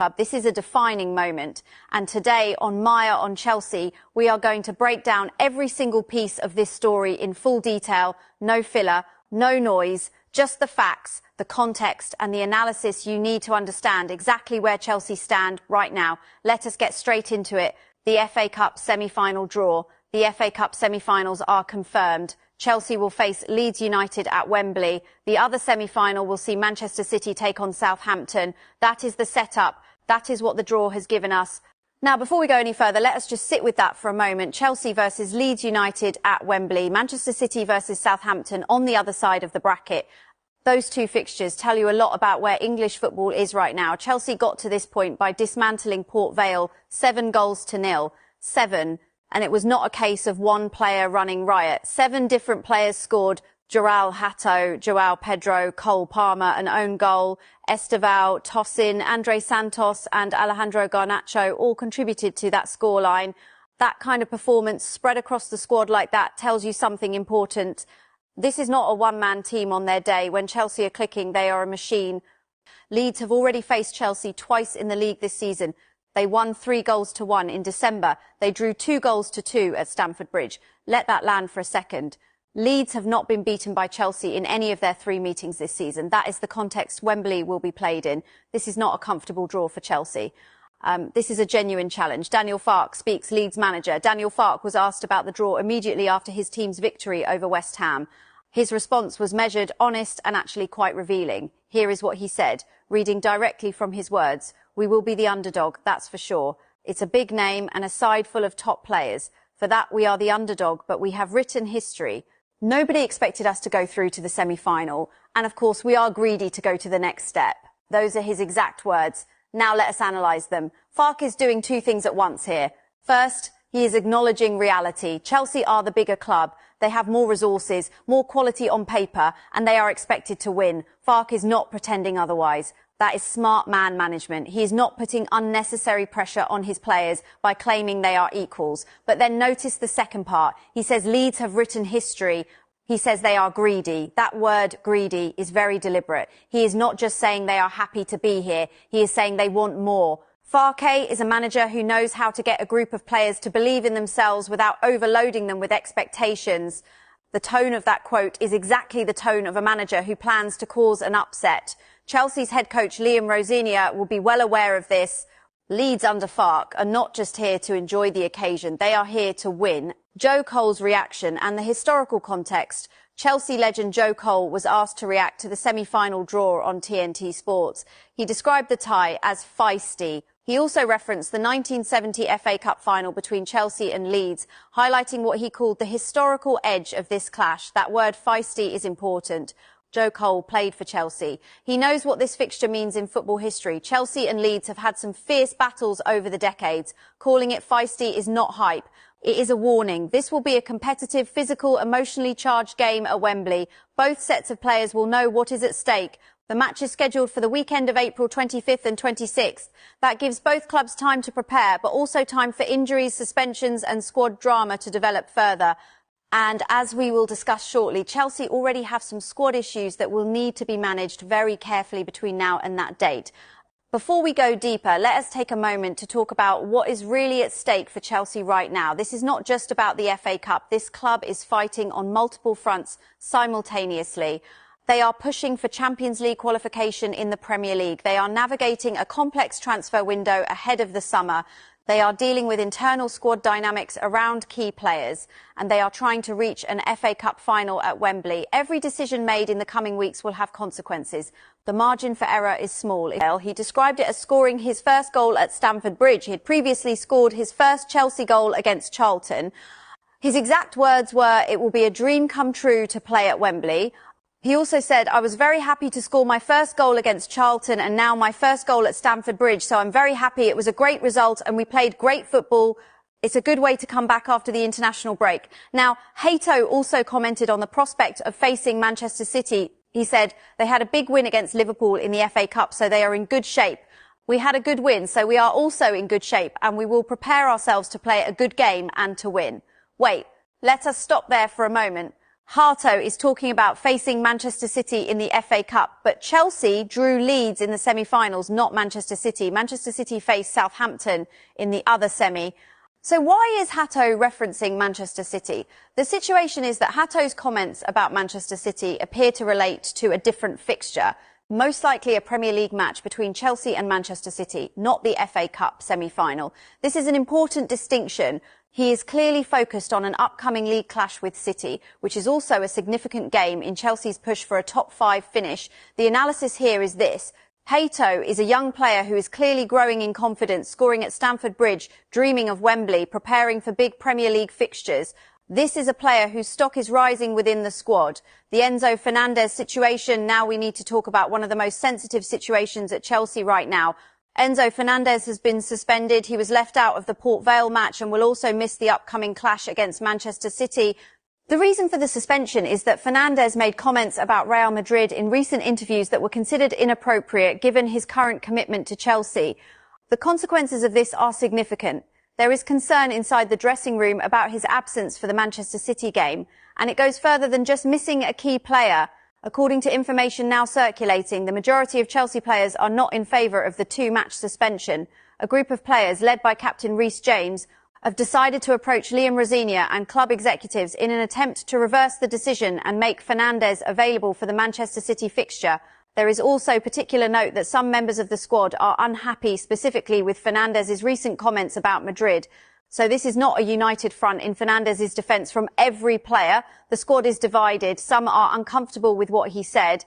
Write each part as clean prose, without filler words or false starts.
club. This is a defining moment, and today on Maya on Chelsea, we are going to break down every single piece of this story in full detail, no filler, no noise, just the facts, the context and the analysis you need to understand exactly where Chelsea stand right now. Let us get straight into it. The FA Cup semi-final draw. The FA Cup semi-finals are confirmed. Chelsea will face Leeds United at Wembley. The other semi-final will see Manchester City take on Southampton. That is the setup. That is what the draw has given us. Now, before we go any further, let us just sit with that for a moment. Chelsea versus Leeds United at Wembley. Manchester City versus Southampton on the other side of the bracket. Those two fixtures tell you a lot about where English football is right now. Chelsea got to this point by dismantling Port Vale 7-0. 7. And it was not a case of one player running riot. 7 different players scored. João Hato, João Pedro, Cole Palmer, an own goal. Estevao, Tosin, Andre Santos and Alejandro Garnacho all contributed to that scoreline. That kind of performance spread across the squad like that tells you something important. This is not a one-man team on their day. When Chelsea are clicking, they are a machine. Leeds have already faced Chelsea twice in the league this season. They won 3-1 in December. They drew 2-2 at Stamford Bridge. Let that land for a second. Leeds have not been beaten by Chelsea in any of their 3 meetings this season. That is the context Wembley will be played in. This is not a comfortable draw for Chelsea. This is a genuine challenge. Daniel Farke speaks, Leeds manager. Daniel Farke was asked about the draw immediately after his team's victory over West Ham. His response was measured, honest and actually quite revealing. Here is what he said, reading directly from his words. We will be the underdog, that's for sure. It's a big name and a side full of top players. For that, we are the underdog, but we have written history. Nobody expected us to go through to the semi-final. And of course, we are greedy to go to the next step. Those are his exact words. Now let us analyse them. Farke is doing 2 things at once here. First, he is acknowledging reality. Chelsea are the bigger club. They have more resources, more quality on paper, and they are expected to win. Farke is not pretending otherwise. That is smart man management. He is not putting unnecessary pressure on his players by claiming they are equals. But then notice the second part. He says Leeds have written history. He says they are greedy. That word greedy is very deliberate. He is not just saying they are happy to be here. He is saying they want more. Farke is a manager who knows how to get a group of players to believe in themselves without overloading them with expectations. The tone of that quote is exactly the tone of a manager who plans to cause an upset. Chelsea's head coach Liam Rosenior will be well aware of this. Leeds under Farke are not just here to enjoy the occasion, they are here to win. Joe Cole's reaction and the historical context. Chelsea legend Joe Cole was asked to react to the semi-final draw on TNT Sports. He described the tie as feisty. He also referenced the 1970 FA Cup final between Chelsea and Leeds, highlighting what he called the historical edge of this clash. That word feisty is important. Joe Cole played for Chelsea. He knows what this fixture means in football history. Chelsea and Leeds have had some fierce battles over the decades. Calling it feisty is not hype. It is a warning. This will be a competitive, physical, emotionally charged game at Wembley. Both sets of players will know what is at stake. The match is scheduled for the weekend of April 25th and 26th. That gives both clubs time to prepare, but also time for injuries, suspensions and squad drama to develop further. And as we will discuss shortly, Chelsea already have some squad issues that will need to be managed very carefully between now and that date. Before we go deeper, let us take a moment to talk about what is really at stake for Chelsea right now. This is not just about the FA Cup. This club is fighting on multiple fronts simultaneously. They are pushing for Champions League qualification in the Premier League. They are navigating a complex transfer window ahead of the summer. They are dealing with internal squad dynamics around key players, and they are trying to reach an FA Cup final at Wembley. Every decision made in the coming weeks will have consequences. The margin for error is small. He described it as scoring his first goal at Stamford Bridge. He had previously scored his first Chelsea goal against Charlton. His exact words were, "It will be a dream come true to play at Wembley." He also said, "I was very happy to score my first goal against Charlton and now my first goal at Stamford Bridge, so I'm very happy. It was a great result and we played great football. It's a good way to come back after the international break." Now, Hato also commented on the prospect of facing Manchester City. He said, "They had a big win against Liverpool in the FA Cup, so they are in good shape. We had a good win, so we are also in good shape and we will prepare ourselves to play a good game and to win." Wait, let us stop there for a moment. Hato is talking about facing Manchester City in the FA Cup, but Chelsea drew Leeds in the semi-finals, not Manchester City. Manchester City faced Southampton in the other semi. So why is Hato referencing Manchester City? The situation is that Hato's comments about Manchester City appear to relate to a different fixture, most likely a Premier League match between Chelsea and Manchester City, not the FA Cup semi-final. This is an important distinction. He is clearly focused on an upcoming league clash with City, which is also a significant game in Chelsea's push for a top 5 finish. The analysis here is this. Hato is a young player who is clearly growing in confidence, scoring at Stamford Bridge, dreaming of Wembley, preparing for big Premier League fixtures. This is a player whose stock is rising within the squad. The Enzo Fernandez situation, now we need to talk about one of the most sensitive situations at Chelsea right now. Enzo Fernandez has been suspended. He was left out of the Port Vale match and will also miss the upcoming clash against Manchester City. The reason for the suspension is that Fernandez made comments about Real Madrid in recent interviews that were considered inappropriate given his current commitment to Chelsea. The consequences of this are significant. There is concern inside the dressing room about his absence for the Manchester City game, and it goes further than just missing a key player. According to information now circulating, the majority of Chelsea players are not in favour of the 2-match suspension. A group of players, led by captain Reece James, have decided to approach Liam Rosenior and club executives in an attempt to reverse the decision and make Fernandez available for the Manchester City fixture. There is also particular note that some members of the squad are unhappy specifically with Fernandez's recent comments about Madrid. So this is not a united front in Fernandez's defence from every player. The squad is divided. Some are uncomfortable with what he said,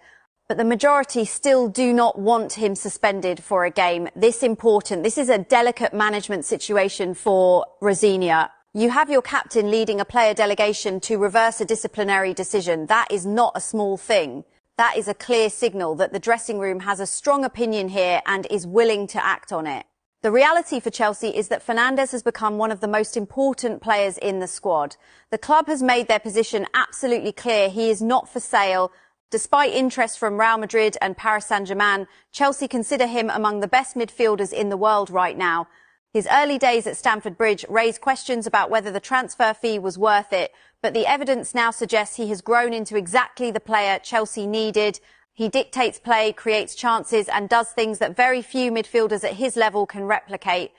but the majority still do not want him suspended for a game this important. This is a delicate management situation for Rosenior. You have your captain leading a player delegation to reverse a disciplinary decision. That is not a small thing. That is a clear signal that the dressing room has a strong opinion here and is willing to act on it. The reality for Chelsea is that Fernandez has become one of the most important players in the squad. The club has made their position absolutely clear. He is not for sale. Despite interest from Real Madrid and Paris Saint-Germain, Chelsea consider him among the best midfielders in the world right now. His early days at Stamford Bridge raised questions about whether the transfer fee was worth it, but the evidence now suggests he has grown into exactly the player Chelsea needed. He dictates play, creates chances and does things that very few midfielders at his level can replicate.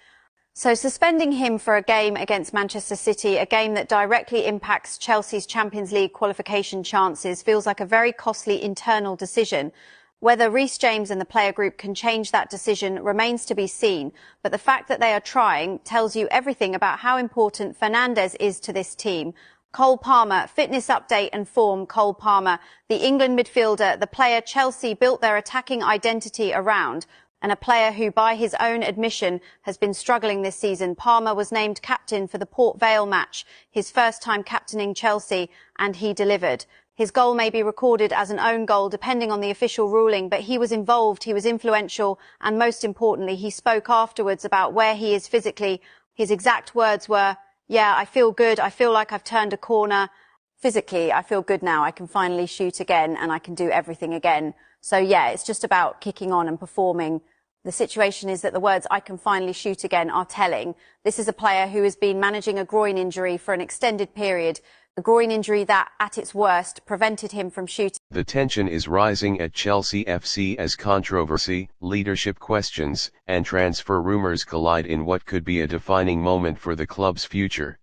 So suspending him for a game against Manchester City, a game that directly impacts Chelsea's Champions League qualification chances, feels like a very costly internal decision. Whether Reece James and the player group can change that decision remains to be seen, but the fact that they are trying tells you everything about how important Fernandez is to this team. Cole Palmer, fitness update and form. Cole Palmer, the England midfielder, the player Chelsea built their attacking identity around, and a player who, by his own admission, has been struggling this season. Palmer was named captain for the Port Vale match, his first time captaining Chelsea, and he delivered. His goal may be recorded as an own goal, depending on the official ruling, but he was involved, he was influential, and most importantly, he spoke afterwards about where he is physically. His exact words were, "Yeah, I feel good. I feel like I've turned a corner. Physically, I feel good now. I can finally shoot again and I can do everything again." So yeah, it's just about kicking on and performing. The situation is that the words "I can finally shoot again" are telling. This is a player who has been managing a groin injury for an extended period. A groin injury that, at its worst, prevented him from shooting. The tension is rising at Chelsea FC as controversy, leadership questions, and transfer rumors collide in what could be a defining moment for the club's future.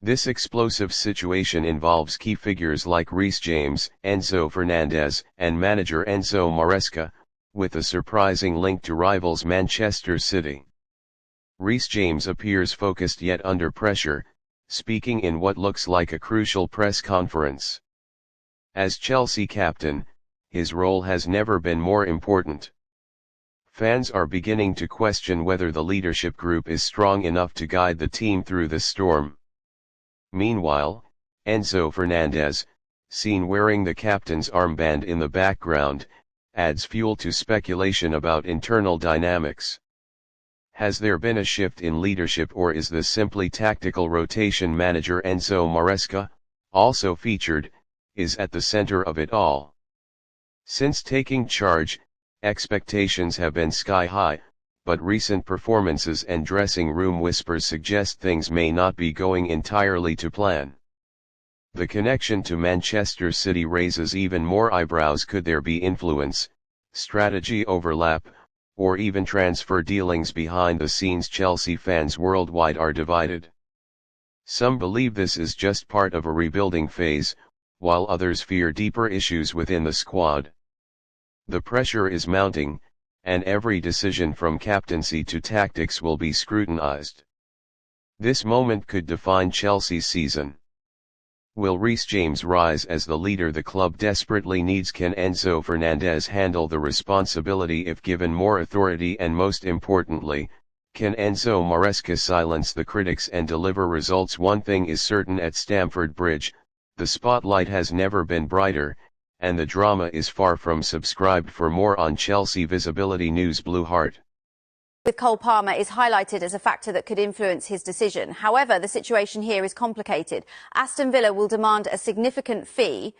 This explosive situation involves key figures like Reece James, Enzo Fernandez, and manager Enzo Maresca, with a surprising link to rivals Manchester City. Reece James appears focused yet under pressure, speaking in what looks like a crucial press conference. As Chelsea captain, his role has never been more important. Fans are beginning to question whether the leadership group is strong enough to guide the team through the storm. Meanwhile, Enzo Fernandez, seen wearing the captain's armband in the background, adds fuel to speculation about internal dynamics. Has there been a shift in leadership, or is this simply tactical rotation? Manager Enzo Maresca, also featured, is at the center of it all. Since taking charge, expectations have been sky high, but recent performances and dressing room whispers suggest things may not be going entirely to plan. The connection to Manchester City raises even more eyebrows. Could there be influence, strategy overlap, or even transfer dealings behind the scenes? Chelsea fans worldwide are divided. Some believe this is just part of a rebuilding phase, while others fear deeper issues within the squad. The pressure is mounting, and every decision from captaincy to tactics will be scrutinized. This moment could define Chelsea's season. Will Reece James rise as the leader the club desperately needs? Can Enzo Fernandez handle the responsibility if given more authority? And most importantly, can Enzo Maresca silence the critics and deliver results? One thing is certain at Stamford Bridge, the spotlight has never been brighter, and the drama is far from subscribed. For more on Chelsea visibility news, Blue Heart with Cole Palmer is highlighted as a factor that could influence his decision. However, the situation here is complicated. Aston Villa will demand a significant fee,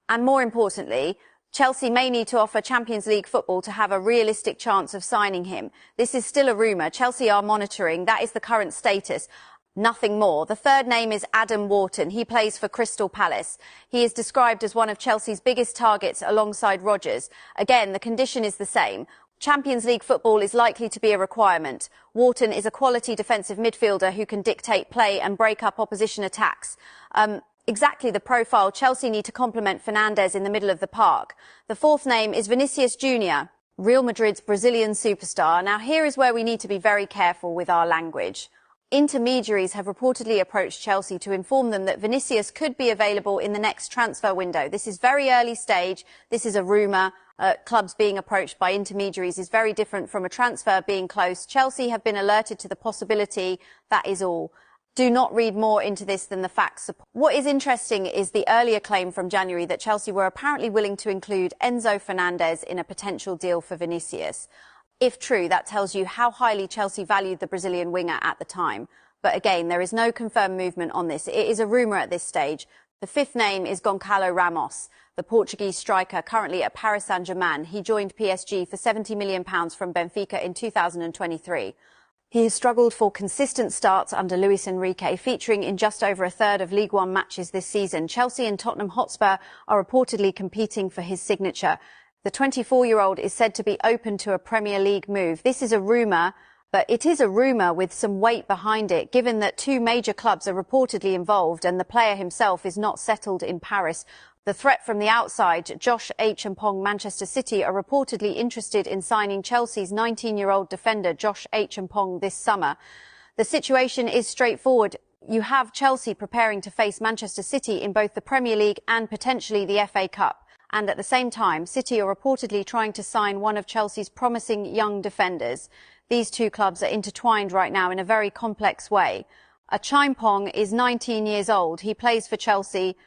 and more importantly, Chelsea may need to offer Champions League football to have a realistic chance of signing him. This is still a rumour. Chelsea are monitoring. That is the current status. Nothing more. The third name is Adam Wharton. He plays for Crystal Palace. He is described as one of Chelsea's biggest targets alongside Rodgers. Again, the condition is the same. Champions League football is likely to be a requirement. Wharton is a quality defensive midfielder who can dictate play and break up opposition attacks. Exactly the profile Chelsea need to complement Fernandes in the middle of the park. The fourth name is Vinicius Jr., Real Madrid's Brazilian superstar. Now, here is where we need to be very careful with our language. Intermediaries have reportedly approached Chelsea to inform them that Vinicius could be available in the next transfer window. This is very early stage. This is a rumour. Clubs being approached by intermediaries is very different from a transfer being close. Chelsea have been alerted to the possibility. That is all. Do not read more into this than the facts. What is interesting is the earlier claim from January that Chelsea were apparently willing to include Enzo Fernandez in a potential deal for Vinicius. If true, that tells you how highly Chelsea valued the Brazilian winger at the time. But again, there is no confirmed movement on this. It is a rumour at this stage. The fifth name is Goncalo Ramos, the Portuguese striker currently at Paris Saint-Germain. He joined PSG for £70 million from Benfica in 2023. He has struggled for consistent starts under Luis Enrique, featuring in just over a third of League One matches this season. Chelsea and Tottenham Hotspur are reportedly competing for his signature. The 24-year-old is said to be open to a Premier League move. This is a rumour, but it is a rumour with some weight behind it, given that two major clubs are reportedly involved and the player himself is not settled in Paris. The threat from the outside, Josh H-Mpong, Manchester City, are reportedly interested in signing Chelsea's 19-year-old defender Josh H-Mpong this summer. The situation is straightforward. You have Chelsea preparing to face Manchester City in both the Premier League and potentially the FA Cup. And at the same time, City are reportedly trying to sign one of Chelsea's promising young defenders. These two clubs are intertwined right now in a very complex way. H-Mpong is 19 years old. He plays for Chelsea.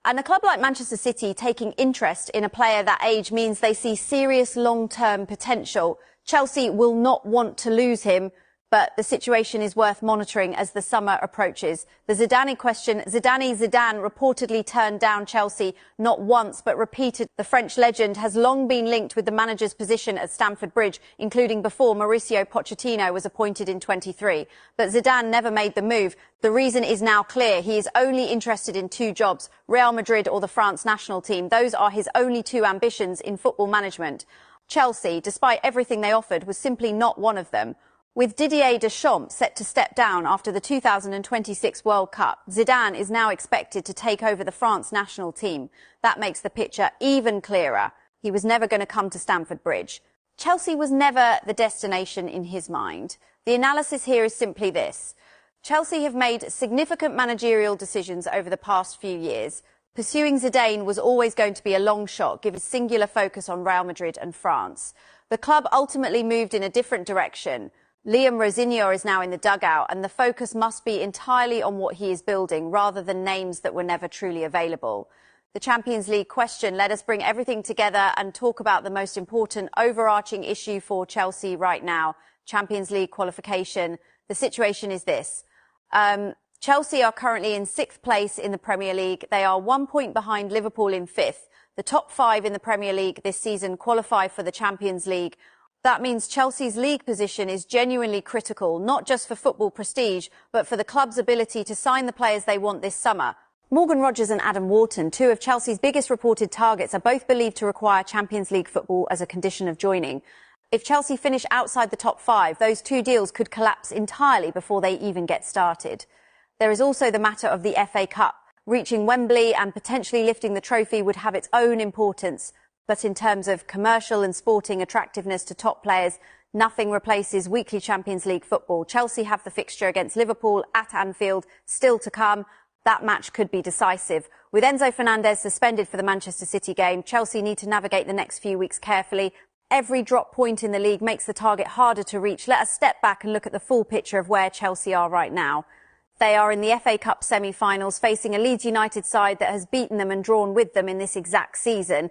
And a club like Manchester City taking interest in a player that age means they see serious long-term potential. Chelsea will not want to lose him, but the situation is worth monitoring as the summer approaches. The Zidane question, Zidane reportedly turned down Chelsea not once but repeated. The French legend has long been linked with the manager's position at Stamford Bridge, including before Mauricio Pochettino was appointed in 23. But Zidane never made the move. The reason is now clear. He is only interested in two jobs, Real Madrid or the France national team. Those are his only two ambitions in football management. Chelsea, despite everything they offered, was simply not one of them. With Didier Deschamps set to step down after the 2026 World Cup, Zidane is now expected to take over the France national team. That makes the picture even clearer. He was never going to come to Stamford Bridge. Chelsea was never the destination in his mind. The analysis here is simply this. Chelsea have made significant managerial decisions over the past few years. Pursuing Zidane was always going to be a long shot, given singular focus on Real Madrid and France. The club ultimately moved in a different direction. Liam Rosinha is now in the dugout, and the focus must be entirely on what he is building, rather than names that were never truly available. The Champions League question let us bring everything together and talk about the most important overarching issue for Chelsea right now, Champions League qualification. The situation is this. Chelsea are currently in 6th place in the Premier League. They are 1 point behind Liverpool in 5th. The top 5 in the Premier League this season qualify for the Champions League. That means Chelsea's league position is genuinely critical, not just for football prestige, but for the club's ability to sign the players they want this summer. Morgan Rogers and Adam Wharton, two of Chelsea's biggest reported targets, are both believed to require Champions League football as a condition of joining. If Chelsea finish outside the top five, those two deals could collapse entirely before they even get started. There is also the matter of the FA Cup. Reaching Wembley and potentially lifting the trophy would have its own importance. But in terms of commercial and sporting attractiveness to top players, nothing replaces weekly Champions League football. Chelsea have the fixture against Liverpool at Anfield still to come. That match could be decisive. With Enzo Fernandez suspended for the Manchester City game, Chelsea need to navigate the next few weeks carefully. Every drop point in the league makes the target harder to reach. Let us step back and look at the full picture of where Chelsea are right now. They are in the FA Cup semi-finals, facing a Leeds United side that has beaten them and drawn with them in this exact season.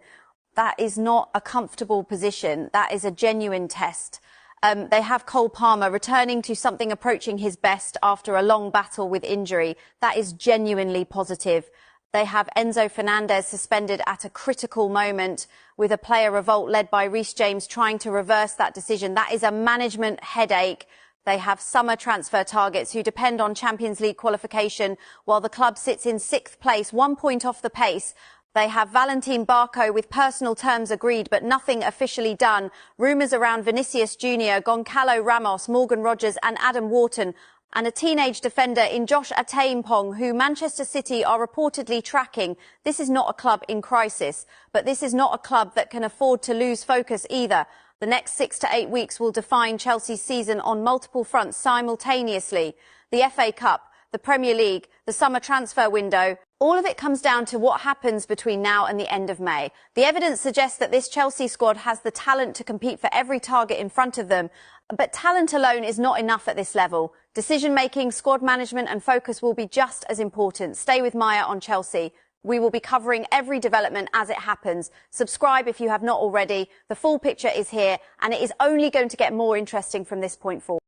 That is not a comfortable position. That is a genuine test. They have Cole Palmer returning to something approaching his best after a long battle with injury. That is genuinely positive. They have Enzo Fernandez suspended at a critical moment, with a player revolt led by Reece James trying to reverse that decision. That is a management headache. They have summer transfer targets who depend on Champions League qualification, while the club sits in 6th place, 1 point off the pace. They have Valentin Barco with personal terms agreed, but nothing officially done. Rumours around Vinicius Jr., Goncalo Ramos, Morgan Rogers and Adam Wharton, and a teenage defender in Josh Ataimpong, who Manchester City are reportedly tracking. This is not a club in crisis, but this is not a club that can afford to lose focus either. The next 6 to 8 weeks will define Chelsea's season on multiple fronts simultaneously. The FA Cup, the Premier League, the summer transfer window. All of it comes down to what happens between now and the end of May. The evidence suggests that this Chelsea squad has the talent to compete for every target in front of them. But talent alone is not enough at this level. Decision-making, squad management and focus will be just as important. Stay with Maya on Chelsea. We will be covering every development as it happens. Subscribe if you have not already. The full picture is here, and it is only going to get more interesting from this point forward.